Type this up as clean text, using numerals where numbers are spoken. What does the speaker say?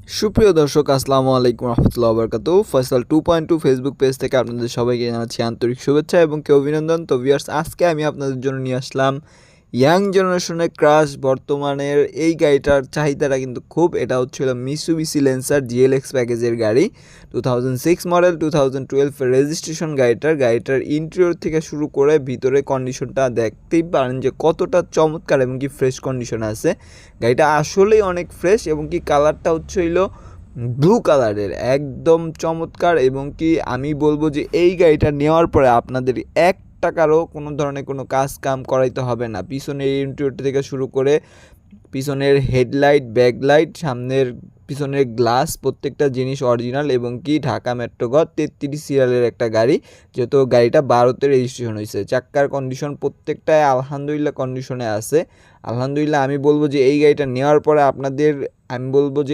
সুপ্রিয় দর্শক আসসালামু আলাইকুম রহমতুল্লাহ বরকাতু ফয়সাল 2.2 ফেসবুক পেজ থেকে আপনাদের সবাইকে জানাচ্ছি আন্তরিক শুভেচ্ছা এবং অভিনন্দন। তো ভিউয়ার্স, আজকে আমি আপনাদের জন্য নিয়ে আসলাম ইয়াং জেনারেশনের ক্রাশ বর্তমানের এই গাড়িটার চাহিদাটা কিন্তু খুব। এটা হচ্ছিল মিৎসুবিশি ল্যান্সার জিএলএক্স প্যাকেজের গাড়ি, 2006 মডেল, 2012 রেজিস্ট্রেশন। গাড়িটার ইন্টেরিয়র থেকে শুরু করে ভিতরে কন্ডিশনটা দেখতেই পারেন যে কতটা চমৎকার এবং কি ফ্রেশ কন্ডিশনে আছে। গাড়িটা আসলেই অনেক ফ্রেশ এবং কি কালারটা হইল ব্লু কালারের, একদম চমৎকার। এবং কি আমি বলবো যে এই গাড়িটা নেওয়ার পরে আপনাদের এক টাকারও কোনো ধরনের কোনো কাজ কাম করাইতে হবে না। পিছনের ইন্টেরিয়র থেকে শুরু করে পিছনের হেডলাইট, ব্যাকলাইট, পিছনের গ্লাস, প্রত্যেকটা জিনিস অরিজিনাল। এবং কি ঢাকা মেট্রো গ 33 সিরিয়ালের একটা গাড়ি, যেহেতু গাড়িটা 12তে রেজিস্ট্রেশন হয়েছে। চাক্কার কন্ডিশন প্রত্যেকটাই আলহামদুলিল্লাহ কন্ডিশনে আছে। আলহামদুলিল্লাহ আমি বলবো যে এই গাড়িটা নেওয়ার পরে আমি বলবো যে